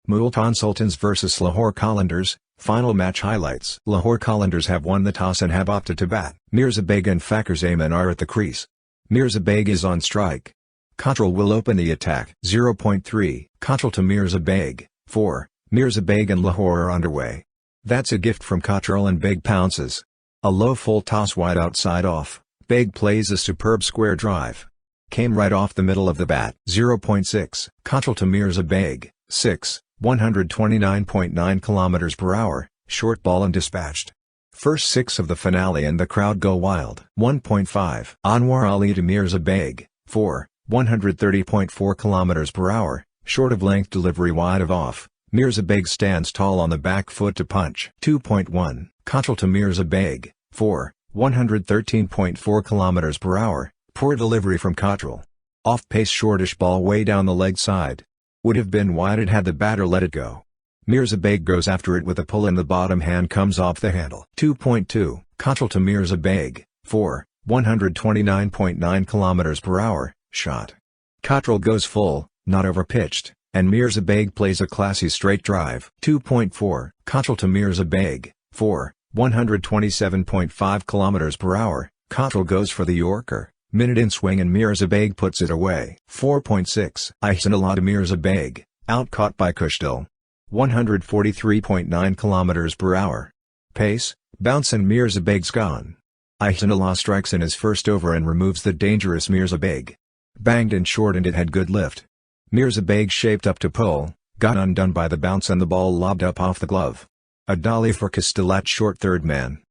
Multan Sultans vs Lahore Qalandars, final match highlights. Lahore Qalandars have won the toss and have opted to bat. Mirza Beg and Fakhar Zaman are at the crease. Mirza Beg is on strike. Cottrell will open the attack. 0.3, Cottrell to Mirza Beg, 4, Mirza Beg and Lahore are underway. That's a gift from Cottrell and Beg pounces. A low full toss wide outside off, Beg plays a superb square drive. Came right off the middle of the bat. 0.6, Cottrell to Mirza Beg, 6, 129.9 km/h, short ball and dispatched. First 6 of the finale and the crowd go wild. 1.5, Anwar Ali to Mirza Beg, 4, 130.4 km/h, short of length delivery wide of off, Mirza Beg stands tall on the back foot to punch. 2.1, Cottrell to Mirza Beg, 4, 113.4 km/h, poor delivery from Cottrell. Off-pace shortish ball way down the leg side. Would have been wider had the batter let it go. Mirza Beg goes after it with a pull and the bottom hand comes off the handle. 2.2, Cottrell to Mirza Beg, 4, 129.9 km/h, shot. Cottrell goes full, not over-pitched, and Mirza Beg plays a classy straight drive. 2.4, Cottrell to Mirza Beg, 4, 127.5 km/h, Cottrell goes for the Yorker, minute in swing and Mirza Beg puts it away. 4.6, Ihsanullah to Mirza Beg, out caught by Khushdil. 143.9 km/h. Pace, bounce and Mirza Beg's gone. Ihsanullah strikes in his first over and removes the dangerous Mirza Beg. Banged in short and it had good lift. Mirza Beg shaped up to pull, got undone by the bounce and the ball lobbed up off the glove. A dolly for Khushdil at short third man.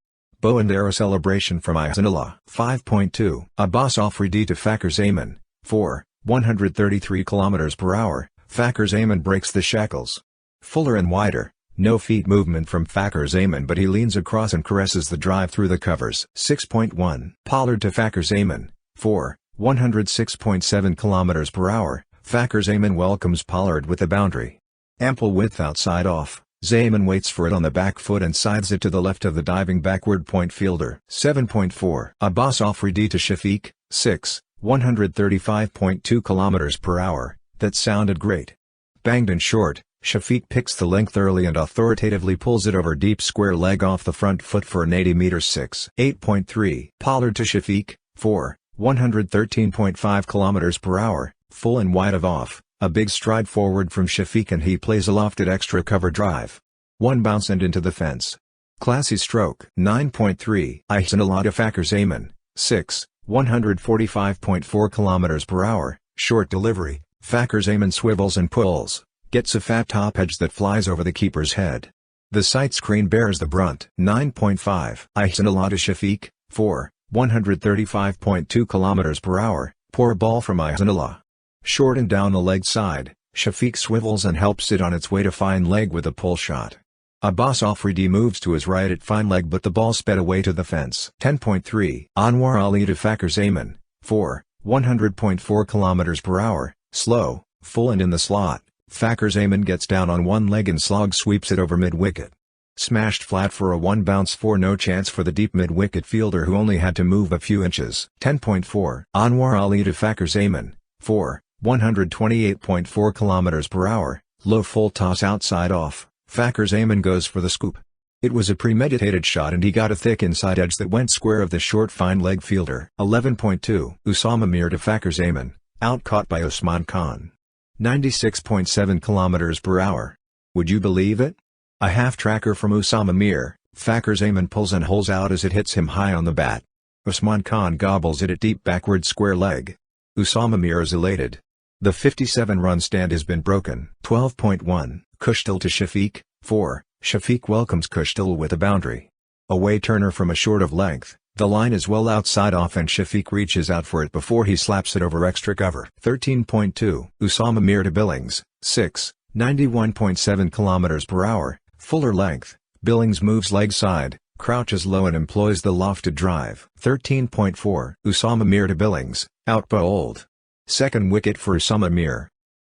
Bow and arrow celebration from Ihsanullah. 5.2, Abbas Afridi to Fakhar Zaman, 4, 133 km/h, Fakhar Zaman breaks the shackles. Fuller and wider, no feet movement from Fakhar Zaman but he leans across and caresses the drive through the covers. 6.1, Pollard to Fakhar Zaman, 4, 106.7 km/h, Fakhar Zaman welcomes Pollard with a boundary. Ample width outside off, Zaman waits for it on the back foot and sides it to the left of the diving backward point fielder. 7.4, Abbas Afridi to Shafiq, 6, 135.2 km/h, that sounded great. Banged in short, Shafiq picks the length early and authoritatively pulls it over deep square leg off the front foot for an 80 meters 6. 8.3, Pollard to Shafiq, 4, 113.5 km/h, full and wide of off, a big stride forward from Shafiq and he plays a lofted extra cover drive. One bounce and into the fence. Classy stroke. 9.3, Ihsanullah to Fakhar Zaman, 6, 145.4 km/h, short delivery, Fakhar Zaman swivels and pulls, gets a fat top edge that flies over the keeper's head. The sight screen bears the brunt. 9.5, Ihsanullah to Shafiq, 4, 135.2 km/h, poor ball from Ihsanullah. Short and down the leg side, Shafiq swivels and helps it on its way to fine leg with a pull shot. Abbas Afridi moves to his right at fine leg but the ball sped away to the fence. 10.3, Anwar Ali to Fakhar Zaman, 4, 100.4 km/h, slow, full and in the slot, Fakhar Zaman gets down on one leg and slog sweeps it over mid-wicket. Smashed flat for a one bounce for no chance for the deep mid-wicket fielder who only had to move a few inches. 10.4, Anwar Ali to Fakhar Zaman, 4, 128.4 km/h, low full toss outside off, Fakhar Zaman goes for the scoop. It was a premeditated shot and he got a thick inside edge that went square of the short fine leg fielder. 11.2, Usama to Fakhar Zaman, out caught by Usman Khan. 96.7 km/h. Would you believe it? A half-tracker from Usama, Fakhar Zaman pulls and holes out as it hits him high on the bat. Usman Khan gobbles it at deep backward square leg. Usama is elated. The 57-run stand has been broken. 12.1, Khushdil to Shafiq, 4, Shafiq welcomes Khushdil with a boundary. Away turner from a short of length, the line is well outside off and Shafiq reaches out for it before he slaps it over extra cover. 13.2, Usama to Billings, 6, 91.7 km/h, fuller length, Billings moves leg side, crouches low and employs the lofted drive. 13.4, Usama to Billings, out bowled. Second wicket for Usama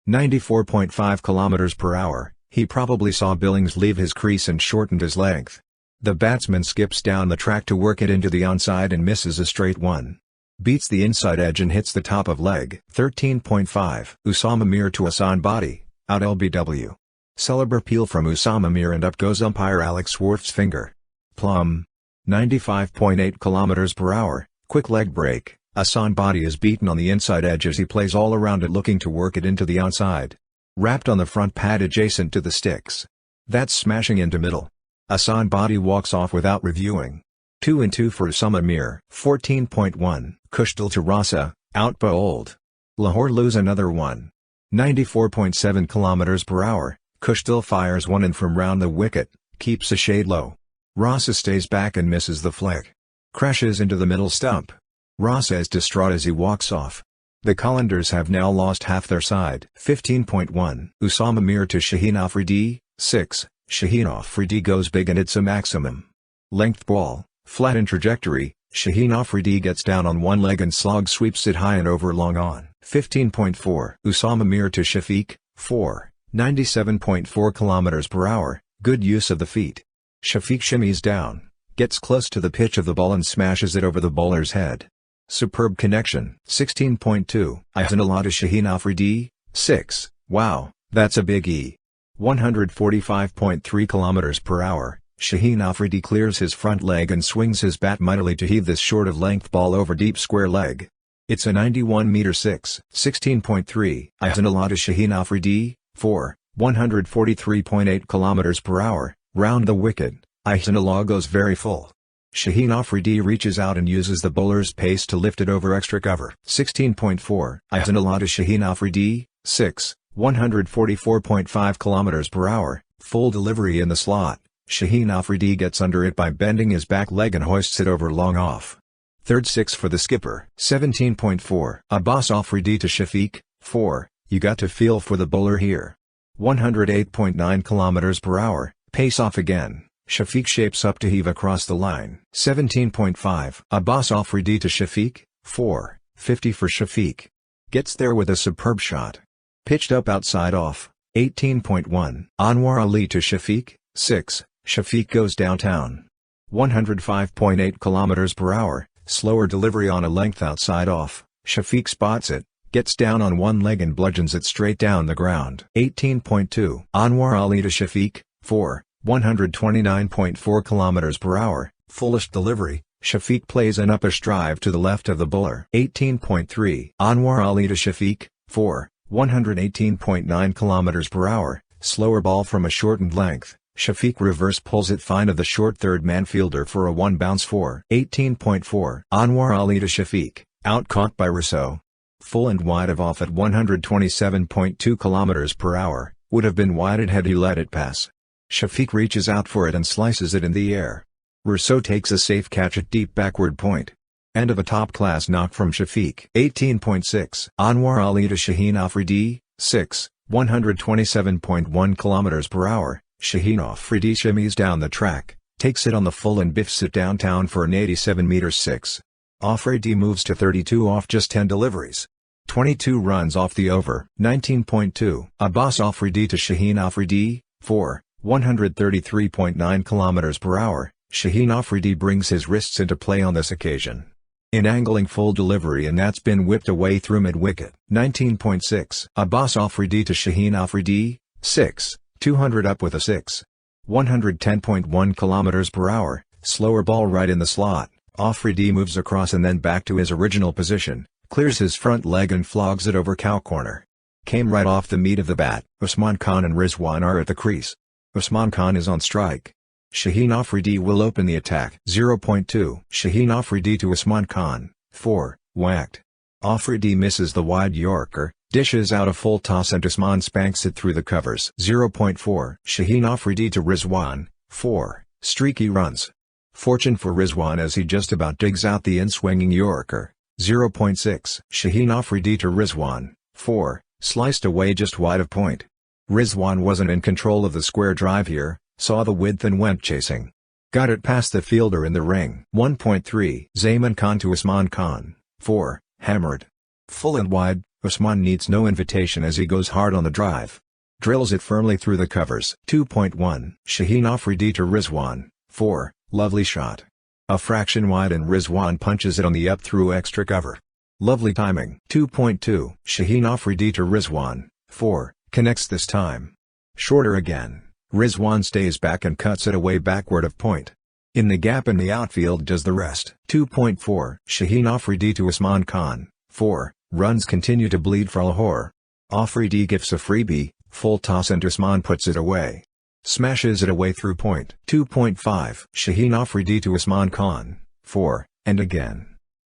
94.5 km/h, he probably saw Billings leave his crease and shortened his length. The batsman skips down the track to work it into the onside and misses a straight one. Beats the inside edge and hits the top of leg. 13.5, Usama to Hassan body, out LBW. Celebre peel from Usama Mir and up goes umpire Alex Wharf's finger. Plum. 95.8 km/h, quick leg break. Hassan body is beaten on the inside edge as he plays all around it looking to work it into the outside. Wrapped on the front pad adjacent to the sticks. That's smashing into middle. Hassan body walks off without reviewing. 2-2 for Usama Mir. 14.1. Khushdil to Rossouw, out bowled. Lahore lose another one. 94.7 km/h, Khushdil fires one in from round the wicket, keeps a shade low. Rossouw stays back and misses the flick. Crashes into the middle stump. Rossouw is distraught as he walks off. The Qalandars have now lost half their side. 15.1. Usama Mir to Shaheen Afridi, 6. Shaheen Afridi goes big and it's a maximum length ball, flat in trajectory. Shaheen Afridi gets down on one leg and slog sweeps it high and over long on. 15.4. Usama Mir to Shafiq, 4. 97.4 km/h, good use of the feet. Shafiq shimmies down, gets close to the pitch of the ball and smashes it over the bowler's head. Superb connection. 16.2. Ihsanullah to Shaheen Afridi, 6. Wow, that's a big E. 145.3 km/h. Shaheen Afridi clears his front leg and swings his bat mightily to heave this short of length ball over deep square leg. It's a 91 6. 16.3. Ihsanullah to Shaheen Afridi, 4. 143.8 km/h, round the wicket. Ihsanullah goes very full. Shaheen Afridi reaches out and uses the bowler's pace to lift it over extra cover. 16.4. Ihsanullah to Shaheen Afridi, 6. 144.5 km/h, full delivery in the slot. Shaheen Afridi gets under it by bending his back leg and hoists it over long off. Third 6 for the skipper. 17.4. Abbas Afridi to Shafiq, 4. You got to feel for the bowler here. 108.9 km/h, pace off again. Shafiq shapes up to heave across the line. 17.5. Abbas Afridi to Shafiq, 4. 50 for Shafiq. Gets there with a superb shot. Pitched up outside off. 18.1. Anwar Ali to Shafiq, 6. Shafiq goes downtown. 105.8 km/h, slower delivery on a length outside off. Shafiq spots it, gets down on one leg and bludgeons it straight down the ground. 18.2. Anwar Ali to Shafiq, 4. 129.4 km/h, fullest delivery. Shafiq plays an uppish drive to the left of the bowler. 18.3. Anwar Ali to Shafiq, 4. 118.9 km/h, slower ball from a shortened length. Shafiq reverse pulls it fine of the short third-man fielder for a one bounce 4. 18.4. Anwar Ali to Shafiq, out caught by Rossouw. Full and wide of off at 127.2 km/h, would have been wide had he let it pass. Shafiq reaches out for it and slices it in the air. Rossouw takes a safe catch at deep backward point. End of a top-class knock from Shafiq. 18.6. Anwar Ali to Shaheen Afridi, 6. 127.1 km/h. Shaheen Afridi shimmies down the track, takes it on the full and biffs it downtown for an 87 6. Afridi moves to 32 off just 10 deliveries. 22 runs off the over. 19.2. Abbas Afridi to Shaheen Afridi, 4. 133.9 km/h. Shaheen Afridi brings his wrists into play on this occasion. In angling full delivery and that's been whipped away through mid-wicket. 19.6. Abbas Afridi to Shaheen Afridi, 6. 200 up with a 6. 110.1 km/h, slower ball right in the slot. Afridi moves across and then back to his original position, clears his front leg and flogs it over cow corner. Came right off the meat of the bat. Usman Khan and Rizwan are at the crease. Usman Khan is on strike. Shaheen Afridi will open the attack. 0.2. Shaheen Afridi to Usman Khan, 4. Whacked. Afridi misses the wide Yorker, dishes out a full toss and Usman spanks it through the covers. 0.4. Shaheen Afridi to Rizwan, 4. Streaky runs. Fortune for Rizwan as he just about digs out the in-swinging Yorker. 0.6. Shaheen Afridi to Rizwan, 4. Sliced away just wide of point. Rizwan wasn't in control of the square drive here, saw the width and went chasing. Got it past the fielder in the ring. 1.3. Zaman Khan to Usman Khan, 4. Hammered. Full and wide, Usman needs no invitation as he goes hard on the drive. Drills it firmly through the covers. 2.1. Shaheen Afridi to Rizwan, 4. Lovely shot. A fraction wide and Rizwan punches it on the up through extra cover. Lovely timing. 2.2. Shaheen Afridi to Rizwan, 4. Connects this time. Shorter again, Rizwan stays back and cuts it away backward of point. In the gap in the outfield does the rest. 2.4 Shaheen Afridi to Usman Khan, 4, runs continue to bleed for Lahore. Afridi gives a freebie, full toss and Usman puts it away. Smashes it away through point. 2.5 Shaheen Afridi to Usman Khan, 4, and again.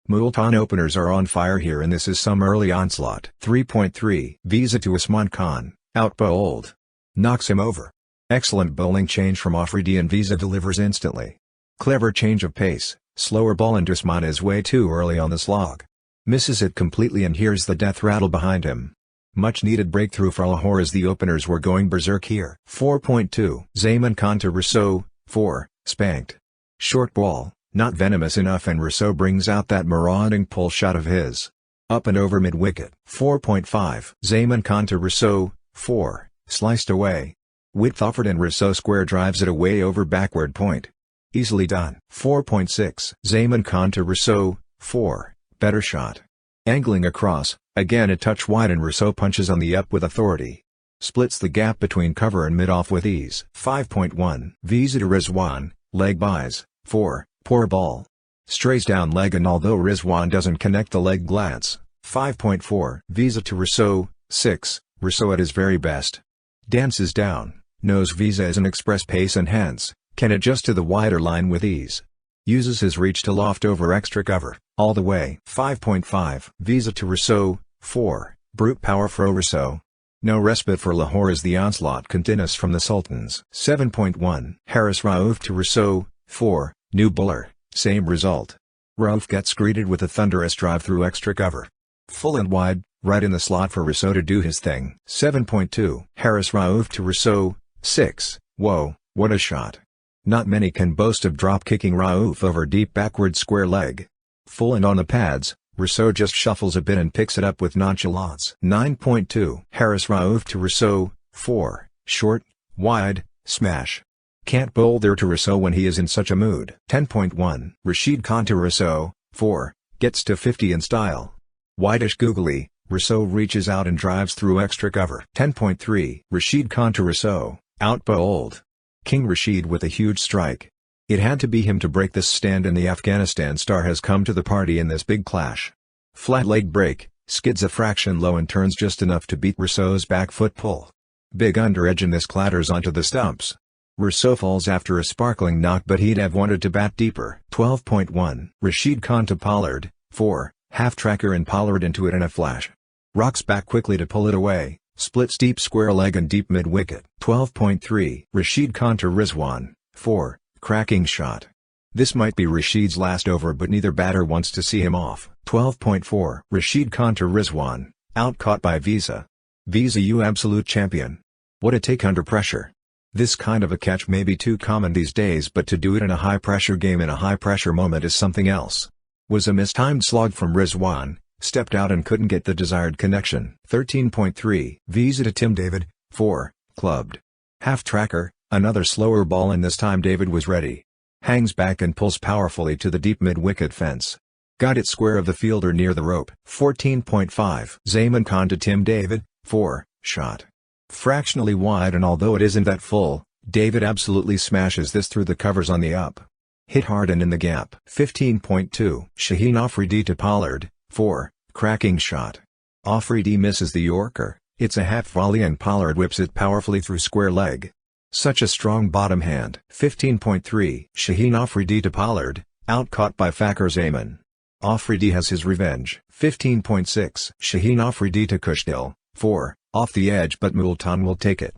Multan openers are on fire here and this is some early onslaught. 3.3 Visa to Usman Khan, out bowled. Knocks him over. Excellent bowling change from Afridi and Visa delivers instantly. Clever change of pace, slower ball and Usman is way too early on the slog. Misses it completely and hears the death rattle behind him. Much needed breakthrough for Lahore as the openers were going berserk here. 4.2 Zaman Khan to Rossouw, 4, spanked. Short ball, not venomous enough and Rossouw brings out that marauding pull shot of his. Up and over mid-wicket. 4.5 Zaman Khan to Rossouw, 4, sliced away. Width offered and Rossouw square drives it away over backward point. Easily done. 4.6 Zaman Khan to Rossouw, 4, better shot. Angling across, again a touch wide and Rossouw punches on the up with authority. Splits the gap between cover and mid-off with ease. 5.1 Visa to Rizwan, leg buys, 4, poor ball. Strays down leg and although Rizwan doesn't connect the leg glance. 5.4 Visa to Rossouw, 6, Rossouw at his very best. Dances down, knows Visa is an express pace and hence, can adjust to the wider line with ease. Uses his reach to loft over extra cover, all the way. 5.5 Visa to Rossouw, 4, brute power for Rossouw. No respite for Lahore as the onslaught continues from the Sultans. 7.1 Haris Rauf to Rossouw, 4, new bowler, same result. Rauf gets greeted with a thunderous drive through extra cover. Full and wide, right in the slot for Rossouw to do his thing. 7.2 Haris Rauf to Rossouw, 6, whoa, what a shot. Not many can boast of drop-kicking Rauf over deep backward square leg. Full and on the pads, Rossouw just shuffles a bit and picks it up with nonchalance. 9.2 Haris Rauf to Rossouw, 4, short, wide, smash. Can't bowl there to Rossouw when he is in such a mood. 10.1 Rashid Khan to Rossouw, 4, gets to 50 in style. Wideish googly, Rossouw reaches out and drives through extra cover. 10.3 Rashid Khan to Rossouw, out bowled. King Rashid with a huge strike. It had to be him to break this stand and the Afghanistan star has come to the party in this big clash. Flat leg break, skids a fraction low and turns just enough to beat Rossouw's back foot pull. Big under edge and this clatters onto the stumps. Rossouw falls after a sparkling knock but he'd have wanted to bat deeper. 12.1 Rashid Khan to Pollard, 4, half tracker and Pollard into it in a flash. Rocks back quickly to pull it away. Splits deep square leg and deep mid-wicket. 12.3 Rashid Khan to Rizwan, 4, cracking shot. This might be Rashid's last over but neither batter wants to see him off. 12.4 Rashid Khan to Rizwan, out caught by Visa. Visa you absolute champion. What a take under pressure. This kind of a catch may be too common these days but to do it in a high-pressure game in a high-pressure moment is something else. Was a mistimed slog from Rizwan. Stepped out and couldn't get the desired connection. 13.3 Visa to Tim David, 4, clubbed. Half tracker, another slower ball and this time David was ready. Hangs back and pulls powerfully to the deep mid-wicket fence. Got it square of the fielder near the rope. 14.5 Zaman Khan to Tim David, 4, shot. Fractionally wide and although it isn't that full, David absolutely smashes this through the covers on the up. Hit hard and in the gap. 15.2 Shaheen Afridi to Pollard, 4, cracking shot. Afridi misses the Yorker, it's a half volley and Pollard whips it powerfully through square leg. Such a strong bottom hand. 15.3 Shaheen Afridi to Pollard, out caught by Fakhar Zaman. Afridi has his revenge. 15.6 Shaheen Afridi to Khushdil, 4, off the edge but Multan will take it.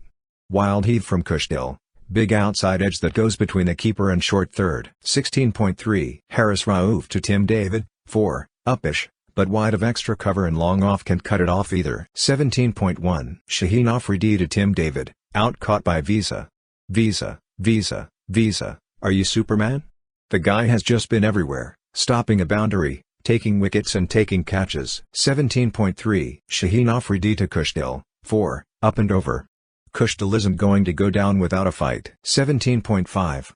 Wild heave from Khushdil, big outside edge that goes between the keeper and short third. 16.3 Haris Rauf to Tim David, 4, upish, but wide of extra cover and long off can't cut it off either. 17.1 Shaheen Afridi to Tim David, out caught by Visa. Visa, are you Superman? The guy has just been everywhere, stopping a boundary, taking wickets and taking catches. 17.3 Shaheen Afridi to Khushdil, 4, up and over. Khushdil isn't going to go down without a fight. 17.5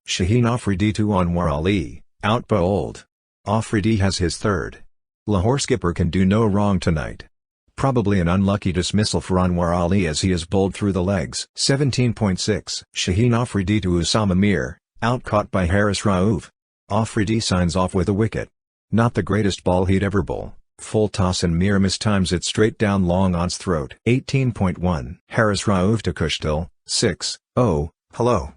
Shaheen Afridi to Anwar Ali, out bowled. Afridi has his third. Lahore skipper can do no wrong tonight. Probably an unlucky dismissal for Anwar Ali as he is bowled through the legs. 17.6 Shaheen Afridi to Usama Mir, out-caught by Haris Rauf. Afridi signs off with a wicket. Not the greatest ball he'd ever bowl. Full toss and Mir mistimes it straight down long on's throat. 18.1 Haris Rauf to Khushdil, 6, oh, hello.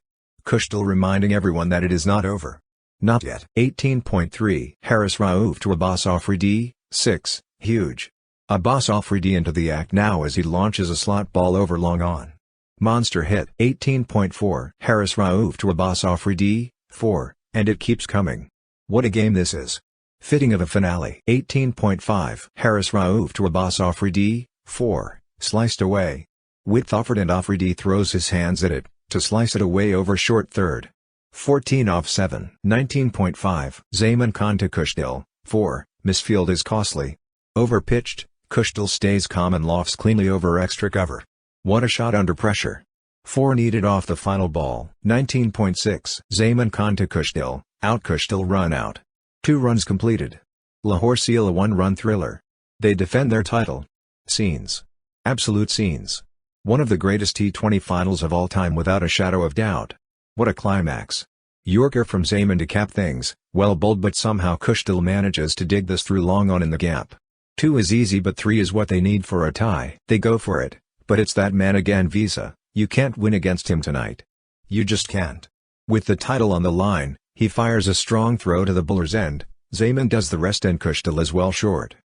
Khushdil reminding everyone that it is not over. Not yet. 18.3 Haris Rauf to Abbas Afridi, 6, huge. Abbas Afridi into the act now as he launches a slot ball over long on. Monster hit. 18.4 Haris Rauf to Abbas Afridi, 4, and it keeps coming. What a game this is. Fitting of a finale. 18.5 Haris Rauf to Abbas Afridi, 4, sliced away. Width offered and Afridi throws his hands at it, to slice it away over short third. 14 off 7. 19.5 Zaman Khan to Khushdil, 4, misfield is costly. Over-pitched, Khushdil stays calm and lofts cleanly over extra cover. What a shot under pressure. 4 needed off the final ball. 19.6 Zaman Khan to Khushdil, out Khushdil run out. 2 runs completed. Lahore seal a 1-run thriller. They defend their title. Scenes. Absolute scenes. One of the greatest T20 finals of all time without a shadow of doubt. What a climax. Yorker from Zaman to cap things, well bowled but somehow Khushdil manages to dig this through long on in the gap. 2 is easy but 3 is what they need for a tie. They go for it, but it's that man again Visa, you can't win against him tonight. You just can't. With the title on the line, he fires a strong throw to the bowler's end, Zaman does the rest and Khushdil is well short.